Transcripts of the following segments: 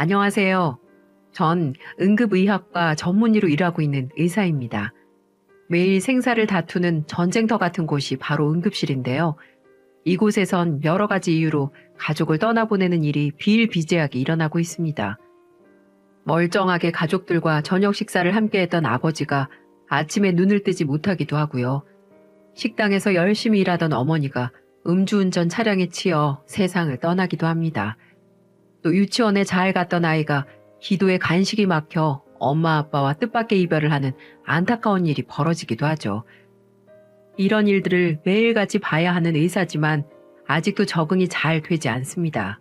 안녕하세요. 전 응급의학과 전문의로 일하고 있는 의사입니다. 매일 생사를 다투는 전쟁터 같은 곳이 바로 응급실인데요. 이곳에선 여러 가지 이유로 가족을 떠나보내는 일이 비일비재하게 일어나고 있습니다. 멀쩡하게 가족들과 저녁 식사를 함께했던 아버지가 아침에 눈을 뜨지 못하기도 하고요. 식당에서 열심히 일하던 어머니가 음주운전 차량에 치여 세상을 떠나기도 합니다. 또 유치원에 잘 갔던 아이가 기도에 간식이 막혀 엄마 아빠와 뜻밖의 이별을 하는 안타까운 일이 벌어지기도 하죠. 이런 일들을 매일같이 봐야 하는 의사지만 아직도 적응이 잘 되지 않습니다.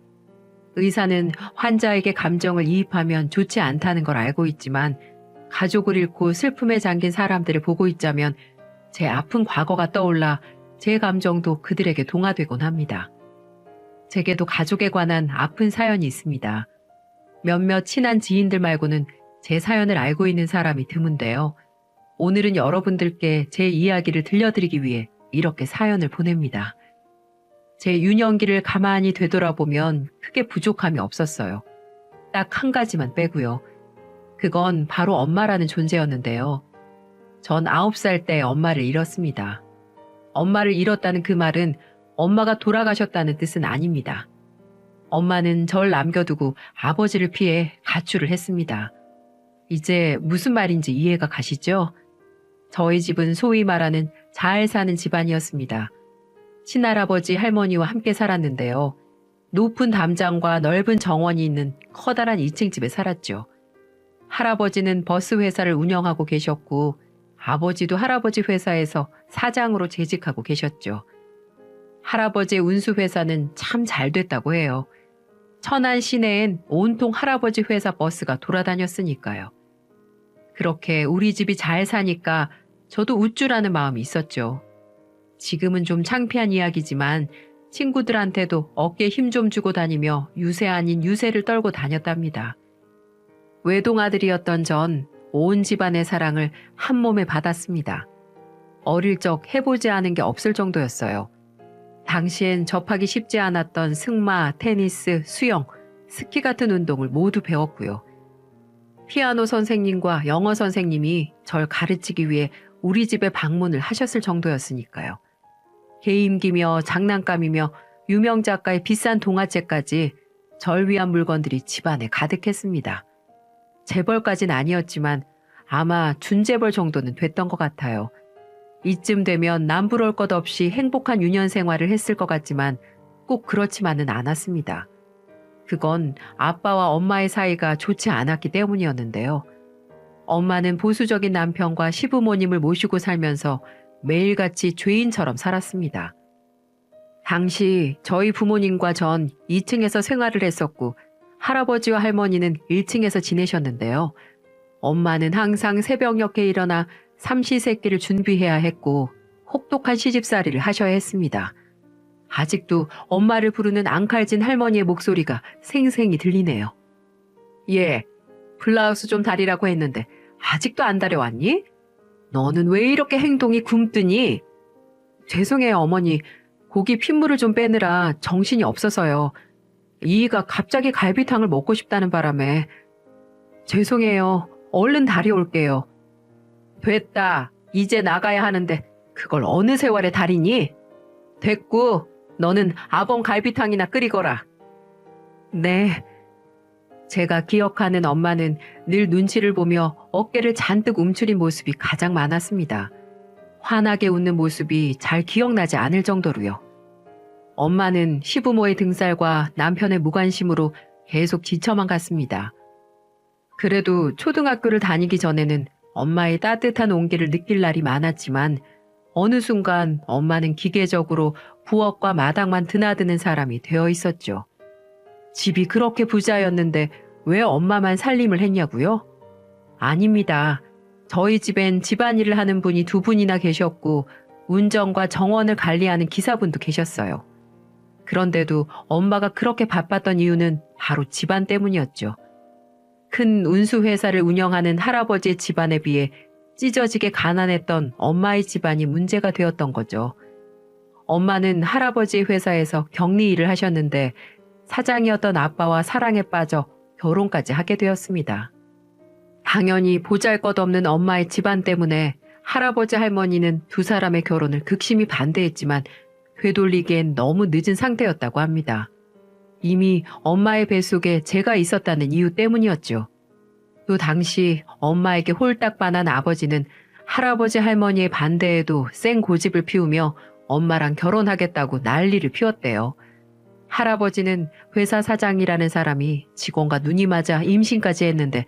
의사는 환자에게 감정을 이입하면 좋지 않다는 걸 알고 있지만 가족을 잃고 슬픔에 잠긴 사람들을 보고 있자면 제 아픈 과거가 떠올라 제 감정도 그들에게 동화되곤 합니다. 제게도 가족에 관한 아픈 사연이 있습니다. 몇몇 친한 지인들 말고는 제 사연을 알고 있는 사람이 드문데요. 오늘은 여러분들께 제 이야기를 들려드리기 위해 이렇게 사연을 보냅니다. 제 유년기를 가만히 되돌아보면 크게 부족함이 없었어요. 딱 한 가지만 빼고요. 그건 바로 엄마라는 존재였는데요. 전 9살 때 엄마를 잃었습니다. 엄마를 잃었다는 그 말은 엄마가 돌아가셨다는 뜻은 아닙니다. 엄마는 절 남겨두고 아버지를 피해 가출을 했습니다. 이제 무슨 말인지 이해가 가시죠? 저희 집은 소위 말하는 잘 사는 집안이었습니다. 친할아버지 할머니와 함께 살았는데요. 높은 담장과 넓은 정원이 있는 커다란 2층 집에 살았죠. 할아버지는 버스 회사를 운영하고 계셨고 아버지도 할아버지 회사에서 사장으로 재직하고 계셨죠. 할아버지의 운수회사는 참 잘 됐다고 해요. 천안 시내엔 온통 할아버지 회사 버스가 돌아다녔으니까요. 그렇게 우리 집이 잘 사니까 저도 우쭐하는 마음이 있었죠. 지금은 좀 창피한 이야기지만 친구들한테도 어깨에 힘 좀 주고 다니며 유세 아닌 유세를 떨고 다녔답니다. 외동아들이었던 전 온 집안의 사랑을 한 몸에 받았습니다. 어릴 적 해보지 않은 게 없을 정도였어요. 당시엔 접하기 쉽지 않았던 승마, 테니스, 수영, 스키 같은 운동을 모두 배웠고요. 피아노 선생님과 영어 선생님이 절 가르치기 위해 우리 집에 방문을 하셨을 정도였으니까요. 게임기며 장난감이며 유명 작가의 비싼 동화책까지 절 위한 물건들이 집안에 가득했습니다. 재벌까진 아니었지만 아마 준재벌 정도는 됐던 것 같아요. 이쯤 되면 남부러울 것 없이 행복한 유년 생활을 했을 것 같지만 꼭 그렇지만은 않았습니다. 그건 아빠와 엄마의 사이가 좋지 않았기 때문이었는데요. 엄마는 보수적인 남편과 시부모님을 모시고 살면서 매일같이 죄인처럼 살았습니다. 당시 저희 부모님과 전 2층에서 생활을 했었고 할아버지와 할머니는 1층에서 지내셨는데요. 엄마는 항상 새벽녘에 일어나 삼시세끼를 준비해야 했고 혹독한 시집살이를 하셔야 했습니다. 아직도 엄마를 부르는 앙칼진 할머니의 목소리가 생생히 들리네요. 예, 블라우스 좀 다리라고 했는데 아직도 안 다려왔니? 너는 왜 이렇게 행동이 굼뜨니? 죄송해요 어머니, 고기 핏물을 좀 빼느라 정신이 없어서요. 이이가 갑자기 갈비탕을 먹고 싶다는 바람에. 죄송해요, 얼른 다려올게요. 됐다. 이제 나가야 하는데 그걸 어느 세월에 다리니? 됐고 너는 아범 갈비탕이나 끓이거라. 네. 제가 기억하는 엄마는 늘 눈치를 보며 어깨를 잔뜩 움츠린 모습이 가장 많았습니다. 환하게 웃는 모습이 잘 기억나지 않을 정도로요. 엄마는 시부모의 등살과 남편의 무관심으로 계속 지쳐만 갔습니다. 그래도 초등학교를 다니기 전에는 엄마의 따뜻한 온기를 느낄 날이 많았지만 어느 순간 엄마는 기계적으로 부엌과 마당만 드나드는 사람이 되어 있었죠. 집이 그렇게 부자였는데 왜 엄마만 살림을 했냐고요? 아닙니다. 저희 집엔 집안일을 하는 분이 2분이나 계셨고 운전과 정원을 관리하는 기사분도 계셨어요. 그런데도 엄마가 그렇게 바빴던 이유는 바로 집안 때문이었죠. 큰 운수회사를 운영하는 할아버지의 집안에 비해 찢어지게 가난했던 엄마의 집안이 문제가 되었던 거죠. 엄마는 할아버지의 회사에서 격리 일을 하셨는데 사장이었던 아빠와 사랑에 빠져 결혼까지 하게 되었습니다. 당연히 보잘것없는 엄마의 집안 때문에 할아버지 할머니는 두 사람의 결혼을 극심히 반대했지만 되돌리기엔 너무 늦은 상태였다고 합니다. 이미 엄마의 뱃속에 제가 있었다는 이유 때문이었죠. 또 당시 엄마에게 홀딱 반한 아버지는 할아버지 할머니의 반대에도 쌩 고집을 피우며 엄마랑 결혼하겠다고 난리를 피웠대요. 할아버지는 회사 사장이라는 사람이 직원과 눈이 맞아 임신까지 했는데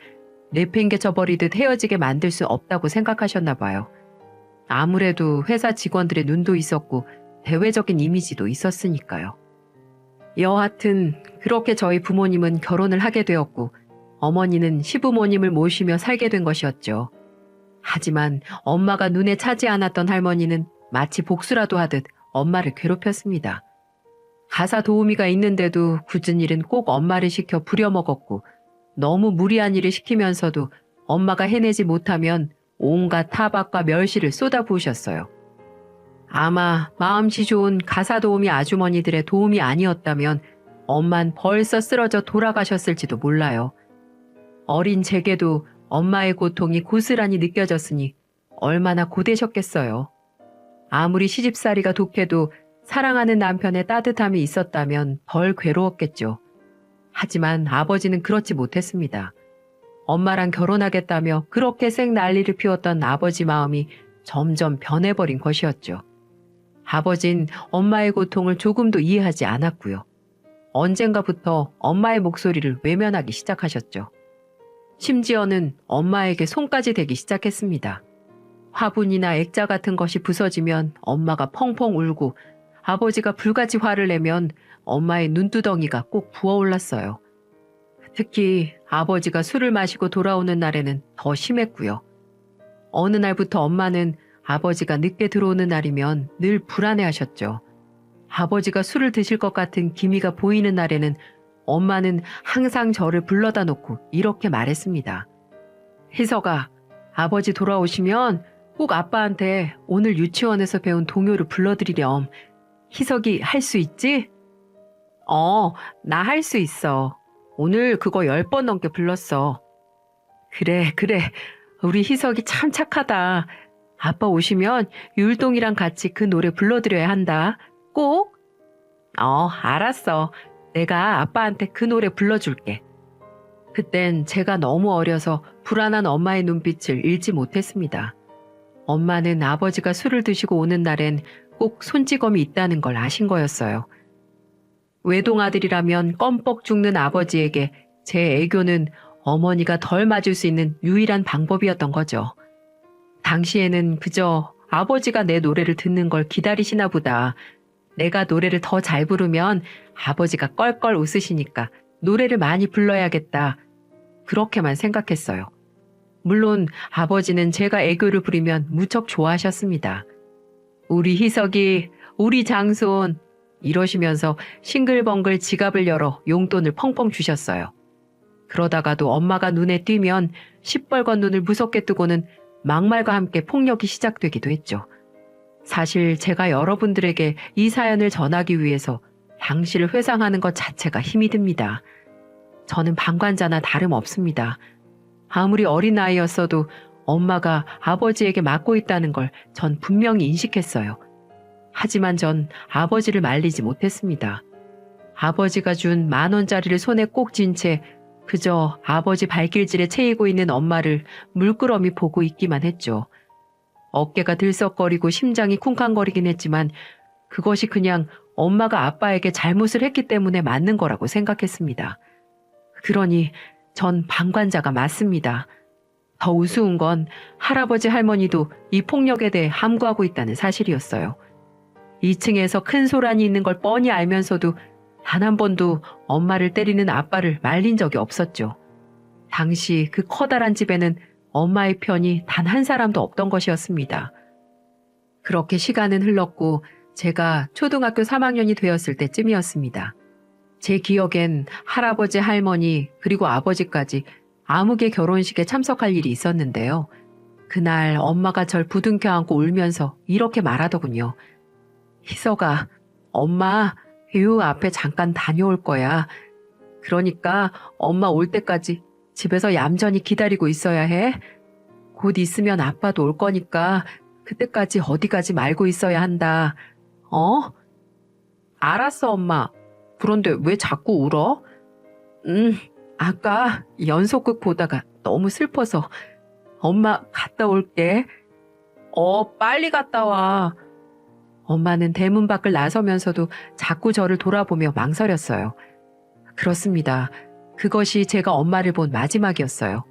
내팽개쳐 버리듯 헤어지게 만들 수 없다고 생각하셨나 봐요. 아무래도 회사 직원들의 눈도 있었고 대외적인 이미지도 있었으니까요. 여하튼 그렇게 저희 부모님은 결혼을 하게 되었고 어머니는 시부모님을 모시며 살게 된 것이었죠. 하지만 엄마가 눈에 차지 않았던 할머니는 마치 복수라도 하듯 엄마를 괴롭혔습니다. 가사 도우미가 있는데도 굳은 일은 꼭 엄마를 시켜 부려먹었고 너무 무리한 일을 시키면서도 엄마가 해내지 못하면 온갖 타박과 멸시를 쏟아부으셨어요. 아마 마음씨 좋은 가사 도우미 아주머니들의 도움이 아니었다면 엄만 벌써 쓰러져 돌아가셨을지도 몰라요. 어린 제게도 엄마의 고통이 고스란히 느껴졌으니 얼마나 고되셨겠어요. 아무리 시집살이가 독해도 사랑하는 남편의 따뜻함이 있었다면 덜 괴로웠겠죠. 하지만 아버지는 그렇지 못했습니다. 엄마랑 결혼하겠다며 그렇게 쌩 난리를 피웠던 아버지 마음이 점점 변해버린 것이었죠. 아버진 엄마의 고통을 조금도 이해하지 않았고요. 언젠가부터 엄마의 목소리를 외면하기 시작하셨죠. 심지어는 엄마에게 손까지 대기 시작했습니다. 화분이나 액자 같은 것이 부서지면 엄마가 펑펑 울고 아버지가 불같이 화를 내면 엄마의 눈두덩이가 꼭 부어올랐어요. 특히 아버지가 술을 마시고 돌아오는 날에는 더 심했고요. 어느 날부터 엄마는 아버지가 늦게 들어오는 날이면 늘 불안해하셨죠. 아버지가 술을 드실 것 같은 기미가 보이는 날에는 엄마는 항상 저를 불러다 놓고 이렇게 말했습니다. 희석아, 아버지 돌아오시면 꼭 아빠한테 오늘 유치원에서 배운 동요를 불러드리렴. 희석이 할 수 있지? 나 할 수 있어. 오늘 그거 10번 넘게 불렀어. 그래. 우리 희석이 참 착하다. 아빠 오시면 율동이랑 같이 그 노래 불러드려야 한다. 꼭? 알았어. 내가 아빠한테 그 노래 불러줄게. 그땐 제가 너무 어려서 불안한 엄마의 눈빛을 읽지 못했습니다. 엄마는 아버지가 술을 드시고 오는 날엔 꼭 손찌검이 있다는 걸 아신 거였어요. 외동아들이라면 껌뻑 죽는 아버지에게 제 애교는 어머니가 덜 맞을 수 있는 유일한 방법이었던 거죠. 당시에는 그저 아버지가 내 노래를 듣는 걸 기다리시나 보다. 내가 노래를 더 잘 부르면 아버지가 껄껄 웃으시니까 노래를 많이 불러야겠다. 그렇게만 생각했어요. 물론 아버지는 제가 애교를 부리면 무척 좋아하셨습니다. 우리 희석이, 우리 장손 이러시면서 싱글벙글 지갑을 열어 용돈을 펑펑 주셨어요. 그러다가도 엄마가 눈에 띄면 시뻘건 눈을 무섭게 뜨고는 막말과 함께 폭력이 시작되기도 했죠. 사실 제가 여러분들에게 이 사연을 전하기 위해서 당시를 회상하는 것 자체가 힘이 듭니다. 저는 방관자나 다름없습니다. 아무리 어린 아이였어도 엄마가 아버지에게 맡고 있다는 걸 전 분명히 인식했어요. 하지만 전 아버지를 말리지 못했습니다. 아버지가 준 10,000원짜리를 손에 꼭 쥔 채 그저 아버지 발길질에 채이고 있는 엄마를 물끄러미 보고 있기만 했죠. 어깨가 들썩거리고 심장이 쿵쾅거리긴 했지만 그것이 그냥 엄마가 아빠에게 잘못을 했기 때문에 맞는 거라고 생각했습니다. 그러니 전 방관자가 맞습니다. 더 우스운 건 할아버지 할머니도 이 폭력에 대해 함구하고 있다는 사실이었어요. 2층에서 큰 소란이 있는 걸 뻔히 알면서도 단 한 번도 엄마를 때리는 아빠를 말린 적이 없었죠. 당시 그 커다란 집에는 엄마의 편이 단 한 사람도 없던 것이었습니다. 그렇게 시간은 흘렀고 제가 초등학교 3학년이 되었을 때쯤이었습니다. 제 기억엔 할아버지, 할머니, 그리고 아버지까지 아무개 결혼식에 참석할 일이 있었는데요. 그날 엄마가 절 부둥켜 안고 울면서 이렇게 말하더군요. 희석아, 엄마 요 앞에 잠깐 다녀올 거야. 그러니까 엄마 올 때까지 집에서 얌전히 기다리고 있어야 해. 곧 있으면 아빠도 올 거니까 그때까지 어디 가지 말고 있어야 한다. 어? 알았어, 엄마. 그런데 왜 자꾸 울어? 아까 연속극 보다가 너무 슬퍼서 엄마 갔다 올게. 빨리 갔다 와. 엄마는 대문 밖을 나서면서도 자꾸 저를 돌아보며 망설였어요. 그렇습니다. 그것이 제가 엄마를 본 마지막이었어요.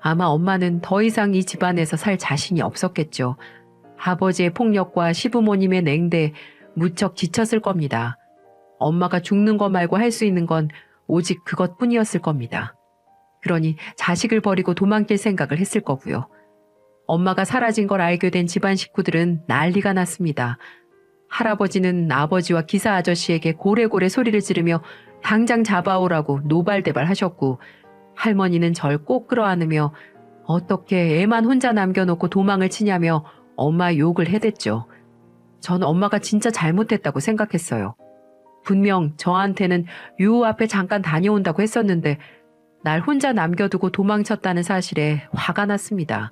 아마 엄마는 더 이상 이 집안에서 살 자신이 없었겠죠. 아버지의 폭력과 시부모님의 냉대에 무척 지쳤을 겁니다. 엄마가 죽는 것 말고 할 수 있는 건 오직 그것뿐이었을 겁니다. 그러니 자식을 버리고 도망칠 생각을 했을 거고요. 엄마가 사라진 걸 알게 된 집안 식구들은 난리가 났습니다. 할아버지는 아버지와 기사 아저씨에게 고래고래 소리를 지르며 당장 잡아오라고 노발대발 하셨고, 할머니는 절 꼭 끌어안으며 어떻게 애만 혼자 남겨놓고 도망을 치냐며 엄마 욕을 해댔죠. 전 엄마가 진짜 잘못했다고 생각했어요. 분명 저한테는 요 앞에 잠깐 다녀온다고 했었는데 날 혼자 남겨두고 도망쳤다는 사실에 화가 났습니다.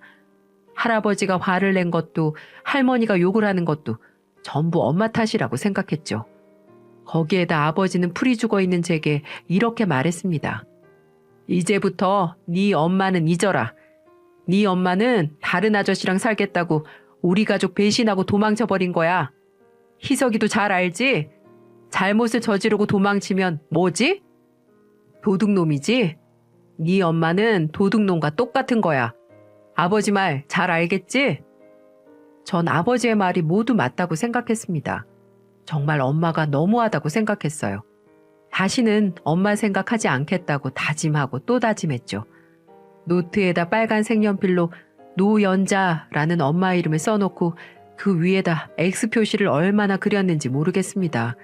할아버지가 화를 낸 것도 할머니가 욕을 하는 것도 전부 엄마 탓이라고 생각했죠. 거기에다 아버지는 풀이 죽어 있는 제게 이렇게 말했습니다. 이제부터 네 엄마는 잊어라. 네 엄마는 다른 아저씨랑 살겠다고 우리 가족 배신하고 도망쳐버린 거야. 희석이도 잘 알지? 잘못을 저지르고 도망치면 뭐지? 도둑놈이지? 네 엄마는 도둑놈과 똑같은 거야. 아버지 말 잘 알겠지? 전 아버지의 말이 모두 맞다고 생각했습니다. 정말 엄마가 너무하다고 생각했어요. 다시는 엄마 생각하지 않겠다고 다짐하고 또 다짐했죠. 노트에다 빨간 색연필로 노연자라는 엄마 이름을 써놓고 그 위에다 X 표시를 얼마나 그렸는지 모르겠습니다.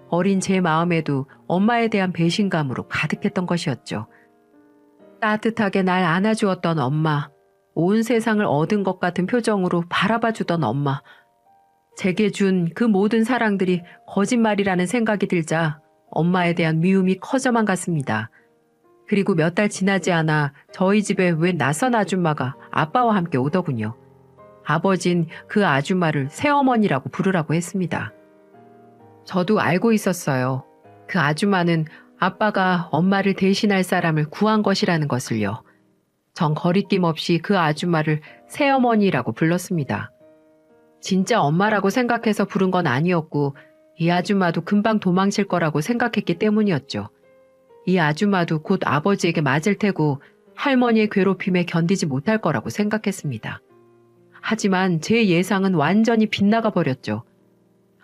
어린 제 마음에도 엄마에 대한 배신감으로 가득했던 것이었죠. 따뜻하게 날 안아주었던 엄마, 온 세상을 얻은 것 같은 표정으로 바라봐주던 엄마. 제게 준 그 모든 사랑들이 거짓말이라는 생각이 들자 엄마에 대한 미움이 커져만 갔습니다. 그리고 몇 달 지나지 않아 저희 집에 웬 낯선 아줌마가 아빠와 함께 오더군요. 아버진 그 아줌마를 새어머니라고 부르라고 했습니다. 저도 알고 있었어요. 그 아줌마는 아빠가 엄마를 대신할 사람을 구한 것이라는 것을요. 전 거리낌 없이 그 아줌마를 새어머니라고 불렀습니다. 진짜 엄마라고 생각해서 부른 건 아니었고 이 아줌마도 금방 도망칠 거라고 생각했기 때문이었죠. 이 아줌마도 곧 아버지에게 맞을 테고 할머니의 괴롭힘에 견디지 못할 거라고 생각했습니다. 하지만 제 예상은 완전히 빗나가 버렸죠.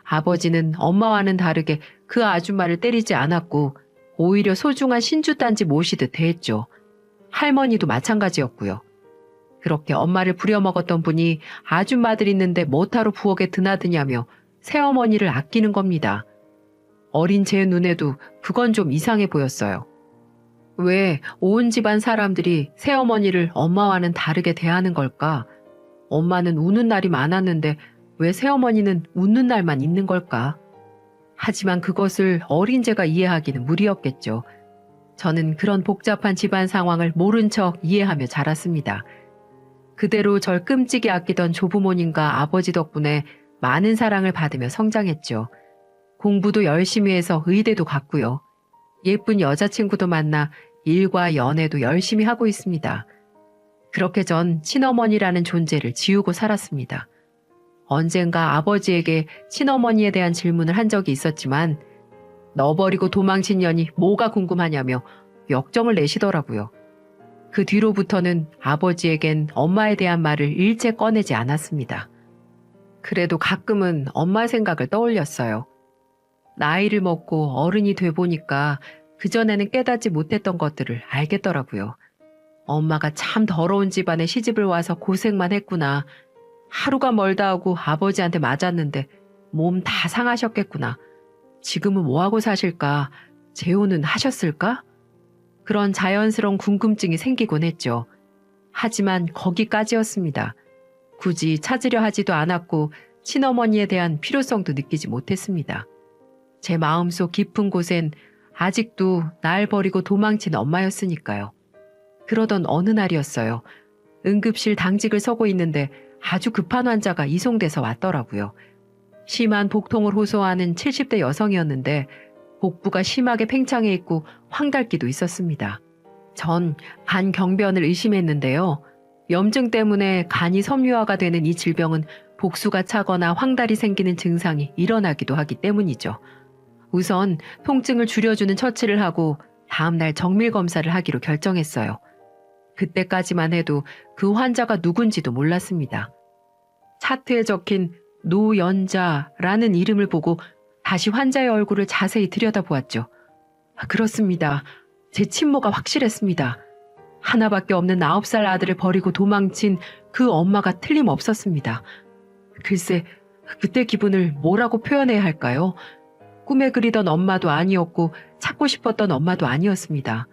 아버지는 엄마와는 다르게 그 아줌마를 때리지 않았고 오히려 소중한 신주단지 모시듯 대했죠. 할머니도 마찬가지였고요. 그렇게 엄마를 부려먹었던 분이 아줌마들 있는데 뭐하러 부엌에 드나드냐며 새어머니를 아끼는 겁니다. 어린 제 눈에도 그건 좀 이상해 보였어요. 왜 온 집안 사람들이 새어머니를 엄마와는 다르게 대하는 걸까? 엄마는 우는 날이 많았는데 왜 새어머니는 웃는 날만 있는 걸까? 하지만 그것을 어린 제가 이해하기는 무리였겠죠. 저는 그런 복잡한 집안 상황을 모른 척 이해하며 자랐습니다. 그대로 절 끔찍이 아끼던 조부모님과 아버지 덕분에 많은 사랑을 받으며 성장했죠. 공부도 열심히 해서 의대도 갔고요. 예쁜 여자친구도 만나 일과 연애도 열심히 하고 있습니다. 그렇게 전 친어머니라는 존재를 지우고 살았습니다. 언젠가 아버지에게 친어머니에 대한 질문을 한 적이 있었지만 너 버리고 도망친 년이 뭐가 궁금하냐며 역정을 내시더라고요. 그 뒤로부터는 아버지에겐 엄마에 대한 말을 일체 꺼내지 않았습니다. 그래도 가끔은 엄마 생각을 떠올렸어요. 나이를 먹고 어른이 돼 보니까 그전에는 깨닫지 못했던 것들을 알겠더라고요. 엄마가 참 더러운 집안에 시집을 와서 고생만 했구나. 하루가 멀다 하고 아버지한테 맞았는데 몸 다 상하셨겠구나. 지금은 뭐하고 사실까? 재혼은 하셨을까? 그런 자연스러운 궁금증이 생기곤 했죠. 하지만 거기까지였습니다. 굳이 찾으려 하지도 않았고 친어머니에 대한 필요성도 느끼지 못했습니다. 제 마음속 깊은 곳엔 아직도 날 버리고 도망친 엄마였으니까요. 그러던 어느 날이었어요. 응급실 당직을 서고 있는데 아주 급한 환자가 이송돼서 왔더라고요. 심한 복통을 호소하는 70대 여성이었는데 복부가 심하게 팽창해 있고 황달기도 있었습니다. 전 간경변을 의심했는데요. 염증 때문에 간이 섬유화가 되는 이 질병은 복수가 차거나 황달이 생기는 증상이 일어나기도 하기 때문이죠. 우선 통증을 줄여주는 처치를 하고 다음날 정밀 검사를 하기로 결정했어요. 그때까지만 해도 그 환자가 누군지도 몰랐습니다. 차트에 적힌 노연자라는 이름을 보고 다시 환자의 얼굴을 자세히 들여다보았죠. 그렇습니다. 제 친모가 확실했습니다. 하나밖에 없는 9살 아들을 버리고 도망친 그 엄마가 틀림없었습니다. 글쎄, 그때 기분을 뭐라고 표현해야 할까요? 꿈에 그리던 엄마도 아니었고 찾고 싶었던 엄마도 아니었습니다.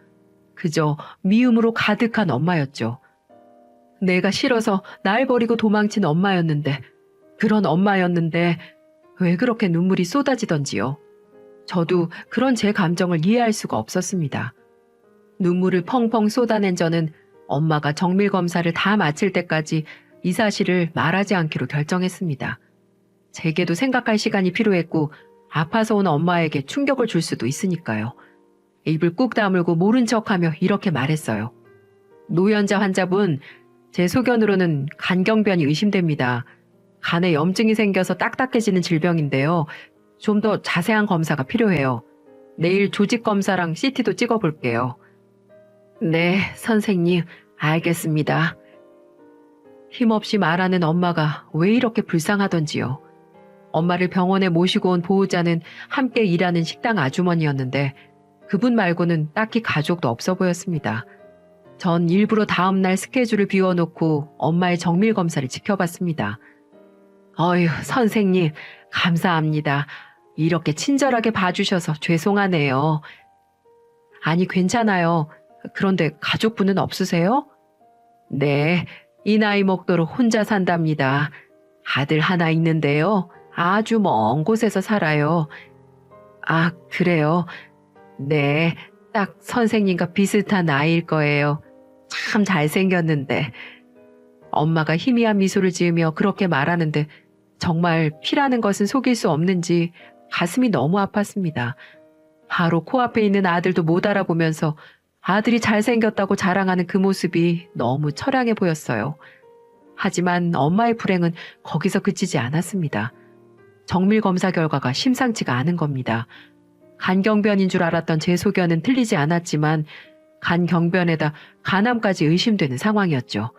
그저 미움으로 가득한 엄마였죠. 내가 싫어서 날 버리고 도망친 엄마였는데, 그런 엄마였는데 왜 그렇게 눈물이 쏟아지던지요. 저도 그런 제 감정을 이해할 수가 없었습니다. 눈물을 펑펑 쏟아낸 저는 엄마가 정밀 검사를 다 마칠 때까지 이 사실을 말하지 않기로 결정했습니다. 제게도 생각할 시간이 필요했고 아파서 온 엄마에게 충격을 줄 수도 있으니까요. 입을 꾹 다물고 모른 척하며 이렇게 말했어요. 노연자 환자분, 제 소견으로는 간경변이 의심됩니다. 간에 염증이 생겨서 딱딱해지는 질병인데요. 좀 더 자세한 검사가 필요해요. 내일 조직 검사랑 CT도 찍어볼게요. 네, 선생님, 알겠습니다. 힘없이 말하는 엄마가 왜 이렇게 불쌍하던지요. 엄마를 병원에 모시고 온 보호자는 함께 일하는 식당 아주머니였는데 그분 말고는 딱히 가족도 없어 보였습니다. 전 일부러 다음날 스케줄을 비워놓고 엄마의 정밀 검사를 지켜봤습니다. 어휴, 선생님, 감사합니다. 이렇게 친절하게 봐주셔서 죄송하네요. 아니, 괜찮아요. 그런데 가족분은 없으세요? 네, 이 나이 먹도록 혼자 산답니다. 아들 하나 있는데요. 아주 먼 곳에서 살아요. 아, 그래요? 네, 딱 선생님과 비슷한 나이일 거예요. 참 잘생겼는데. 엄마가 희미한 미소를 지으며 그렇게 말하는데 정말 피라는 것은 속일 수 없는지 가슴이 너무 아팠습니다. 바로 코앞에 있는 아들도 못 알아보면서 아들이 잘생겼다고 자랑하는 그 모습이 너무 처량해 보였어요. 하지만 엄마의 불행은 거기서 그치지 않았습니다. 정밀 검사 결과가 심상치가 않은 겁니다. 간경변인 줄 알았던 제 소견은 틀리지 않았지만 간경변에다 간암까지 의심되는 상황이었죠.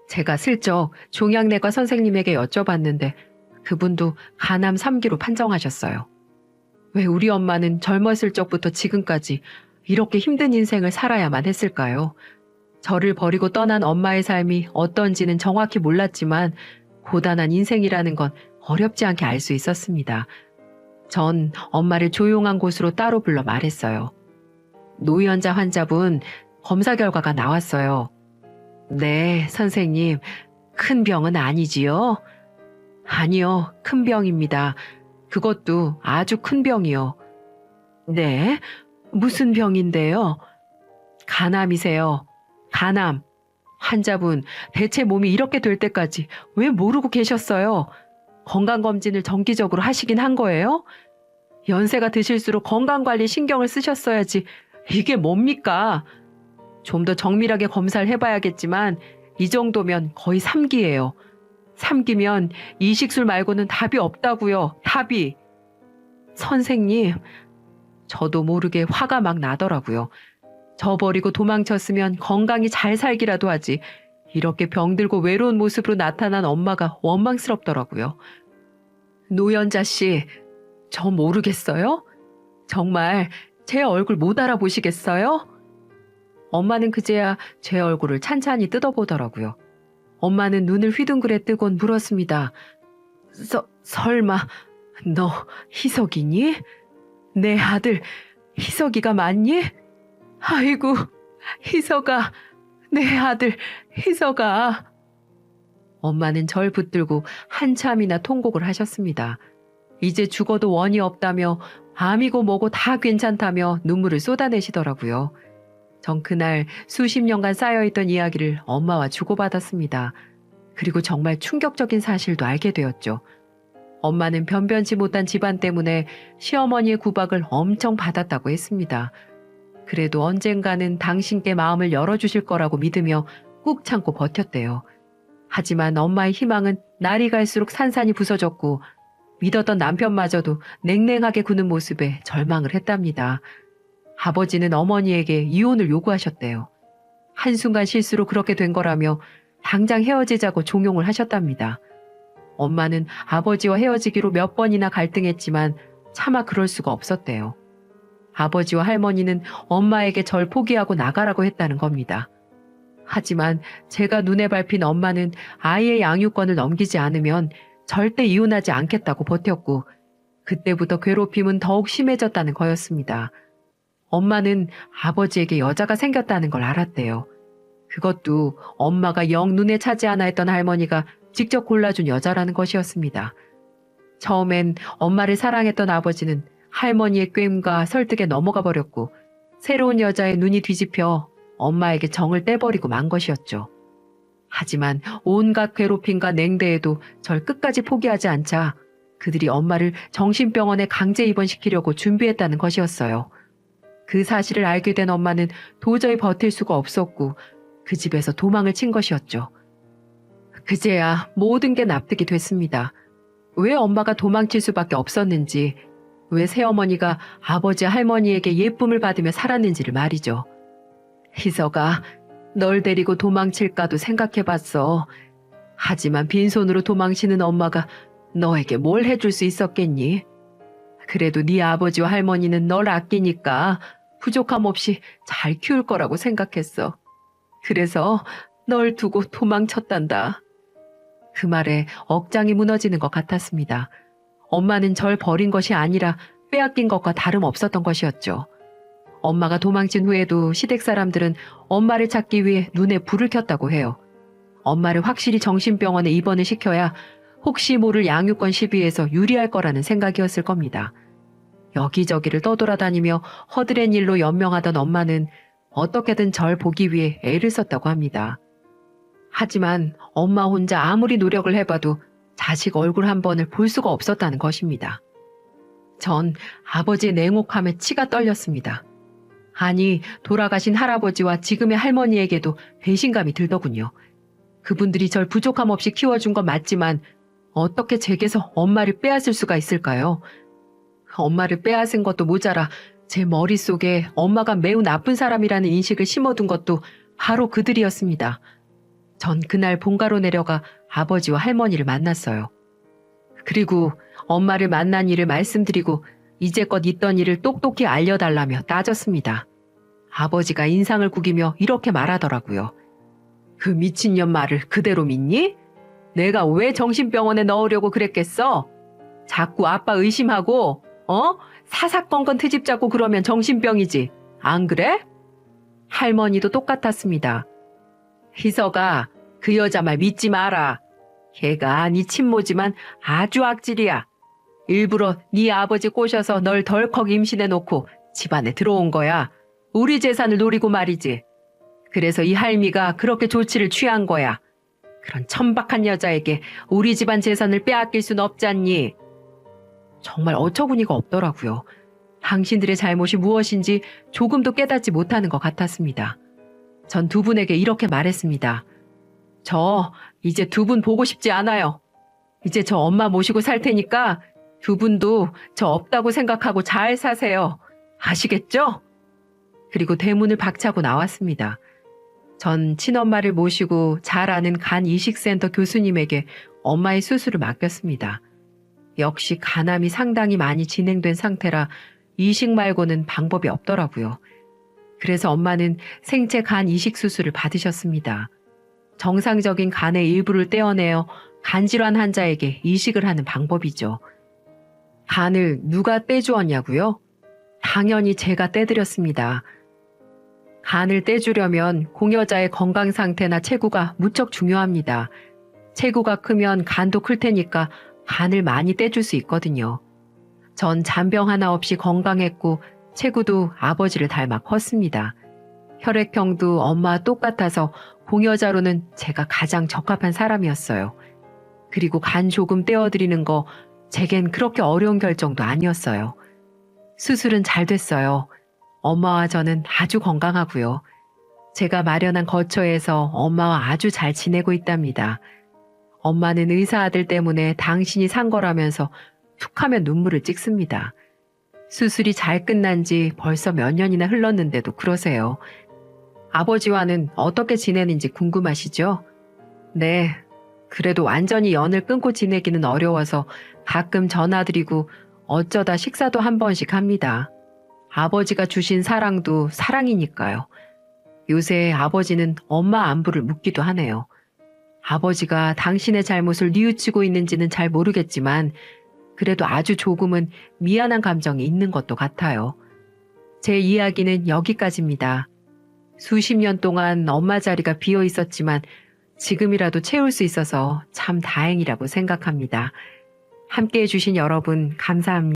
제가 슬쩍 종양내과 선생님에게 여쭤봤는데 그분도 간암 3기로 판정하셨어요. 왜 우리 엄마는 젊었을 적부터 지금까지 이렇게 힘든 인생을 살아야만 했을까요? 저를 버리고 떠난 엄마의 삶이 어떤지는 정확히 몰랐지만 고단한 인생이라는 건 어렵지 않게 알 수 있었습니다. 전 엄마를 조용한 곳으로 따로 불러 말했어요. 노연자 환자분, 검사 결과가 나왔어요. 네, 선생님. 큰 병은 아니지요? 아니요, 큰 병입니다. 그것도 아주 큰 병이요. 네? 무슨 병인데요? 간암이세요. 간암. 환자분, 대체 몸이 이렇게 될 때까지 왜 모르고 계셨어요? 건강검진을 정기적으로 하시긴 한 거예요? 연세가 드실수록 건강관리 신경을 쓰셨어야지. 이게 뭡니까? 좀 더 정밀하게 검사를 해봐야겠지만 이 정도면 거의 3기예요. 3기면 이식술 말고는 답이 없다고요. 답이. 선생님, 저도 모르게 화가 막 나더라고요. 저 버리고 도망쳤으면 건강히 잘 살기라도 하지. 이렇게 병들고 외로운 모습으로 나타난 엄마가 원망스럽더라고요. 노연자 씨, 저 모르겠어요? 정말 제 얼굴 못 알아보시겠어요? 엄마는 그제야 제 얼굴을 찬찬히 뜯어보더라고요. 엄마는 눈을 휘둥그레 뜨곤 물었습니다. 설마 너 희석이니? 내 아들 희석이가 맞니? 아이고, 희석아, 내 아들 희석아. 엄마는 절 붙들고 한참이나 통곡을 하셨습니다. 이제 죽어도 원이 없다며 암이고 뭐고 다 괜찮다며 눈물을 쏟아내시더라고요. 전 그날 수십 년간 쌓여있던 이야기를 엄마와 주고받았습니다. 그리고 정말 충격적인 사실도 알게 되었죠. 엄마는 변변치 못한 집안 때문에 시어머니의 구박을 엄청 받았다고 했습니다. 그래도 언젠가는 당신께 마음을 열어주실 거라고 믿으며 꾹 참고 버텼대요. 하지만 엄마의 희망은 날이 갈수록 산산이 부서졌고 믿었던 남편마저도 냉랭하게 구는 모습에 절망을 했답니다. 아버지는 어머니에게 이혼을 요구하셨대요. 한순간 실수로 그렇게 된 거라며 당장 헤어지자고 종용을 하셨답니다. 엄마는 아버지와 헤어지기로 몇 번이나 갈등했지만 차마 그럴 수가 없었대요. 아버지와 할머니는 엄마에게 절 포기하고 나가라고 했다는 겁니다. 하지만 제가 눈에 밟힌 엄마는 아이의 양육권을 넘기지 않으면 절대 이혼하지 않겠다고 버텼고 그때부터 괴롭힘은 더욱 심해졌다는 거였습니다. 엄마는 아버지에게 여자가 생겼다는 걸 알았대요. 그것도 엄마가 영 눈에 차지 않아 했던 할머니가 직접 골라준 여자라는 것이었습니다. 처음엔 엄마를 사랑했던 아버지는 할머니의 꾀임과 설득에 넘어가 버렸고 새로운 여자의 눈이 뒤집혀 엄마에게 정을 떼버리고 만 것이었죠. 하지만 온갖 괴롭힘과 냉대에도 절 끝까지 포기하지 않자 그들이 엄마를 정신병원에 강제 입원시키려고 준비했다는 것이었어요. 그 사실을 알게 된 엄마는 도저히 버틸 수가 없었고 그 집에서 도망을 친 것이었죠. 그제야 모든 게 납득이 됐습니다. 왜 엄마가 도망칠 수밖에 없었는지, 왜 새어머니가 아버지 할머니에게 예쁨을 받으며 살았는지를 말이죠. 희서가 널 데리고 도망칠까도 생각해봤어. 하지만 빈손으로 도망치는 엄마가 너에게 뭘 해줄 수 있었겠니? 그래도 네 아버지와 할머니는 널 아끼니까 부족함 없이 잘 키울 거라고 생각했어. 그래서 널 두고 도망쳤단다. 그 말에 억장이 무너지는 것 같았습니다. 엄마는 절 버린 것이 아니라 빼앗긴 것과 다름없었던 것이었죠. 엄마가 도망친 후에도 시댁 사람들은 엄마를 찾기 위해 눈에 불을 켰다고 해요. 엄마를 확실히 정신병원에 입원을 시켜야 혹시 모를 양육권 시비에서 유리할 거라는 생각이었을 겁니다. 여기저기를 떠돌아다니며 허드렛 일로 연명하던 엄마는 어떻게든 절 보기 위해 애를 썼다고 합니다. 하지만 엄마 혼자 아무리 노력을 해봐도 자식 얼굴 한 번을 볼 수가 없었다는 것입니다. 전 아버지의 냉혹함에 치가 떨렸습니다. 아니, 돌아가신 할아버지와 지금의 할머니에게도 배신감이 들더군요. 그분들이 절 부족함 없이 키워준 건 맞지만 어떻게 제게서 엄마를 빼앗을 수가 있을까요? 엄마를 빼앗은 것도 모자라 제 머릿속에 엄마가 매우 나쁜 사람이라는 인식을 심어둔 것도 바로 그들이었습니다. 전 그날 본가로 내려가 아버지와 할머니를 만났어요. 그리고 엄마를 만난 일을 말씀드리고 이제껏 있던 일을 똑똑히 알려달라며 따졌습니다. 아버지가 인상을 구기며 이렇게 말하더라고요. 그 미친년 말을 그대로 믿니? 내가 왜 정신병원에 넣으려고 그랬겠어? 자꾸 아빠 의심하고 사사건건 트집 잡고 그러면 정신병이지. 안 그래? 할머니도 똑같았습니다. 희서가 그 여자 말 믿지 마라. 걔가 네 친모지만 아주 악질이야. 일부러 네 아버지 꼬셔서 널 덜컥 임신해놓고 집안에 들어온 거야. 우리 재산을 노리고 말이지. 그래서 이 할미가 그렇게 조치를 취한 거야. 그런 천박한 여자에게 우리 집안 재산을 빼앗길 순 없잖니. 정말 어처구니가 없더라고요. 당신들의 잘못이 무엇인지 조금도 깨닫지 못하는 것 같았습니다. 전 두 분에게 이렇게 말했습니다. 저 이제 두 분 보고 싶지 않아요. 이제 저 엄마 모시고 살 테니까 두 분도 저 없다고 생각하고 잘 사세요. 아시겠죠? 그리고 대문을 박차고 나왔습니다. 전 친엄마를 모시고 잘 아는 간 이식센터 교수님에게 엄마의 수술을 맡겼습니다. 역시 간암이 상당히 많이 진행된 상태라 이식 말고는 방법이 없더라고요. 그래서 엄마는 생체 간 이식 수술을 받으셨습니다. 정상적인 간의 일부를 떼어내어 간질환 환자에게 이식을 하는 방법이죠. 간을 누가 떼주었냐고요? 당연히 제가 떼드렸습니다. 간을 떼주려면 공여자의 건강 상태나 체구가 무척 중요합니다. 체구가 크면 간도 클 테니까 간을 많이 떼줄 수 있거든요. 전 잔병 하나 없이 건강했고 체구도 아버지를 닮아 컸습니다. 혈액형도 엄마와 똑같아서 공여자로는 제가 가장 적합한 사람이었어요. 그리고 간 조금 떼어드리는 거 제겐 그렇게 어려운 결정도 아니었어요. 수술은 잘 됐어요. 엄마와 저는 아주 건강하고요. 제가 마련한 거처에서 엄마와 아주 잘 지내고 있답니다. 엄마는 의사 아들 때문에 당신이 산 거라면서 툭하면 눈물을 찍습니다. 수술이 잘 끝난 지 벌써 몇 년이나 흘렀는데도 그러세요. 아버지와는 어떻게 지내는지 궁금하시죠? 네. 그래도 완전히 연을 끊고 지내기는 어려워서 가끔 전화드리고 어쩌다 식사도 한 번씩 합니다. 아버지가 주신 사랑도 사랑이니까요. 요새 아버지는 엄마 안부를 묻기도 하네요. 아버지가 당신의 잘못을 뉘우치고 있는지는 잘 모르겠지만 그래도 아주 조금은 미안한 감정이 있는 것도 같아요. 제 이야기는 여기까지입니다. 수십 년 동안 엄마 자리가 비어 있었지만 지금이라도 채울 수 있어서 참 다행이라고 생각합니다. 함께 해주신 여러분 감사합니다.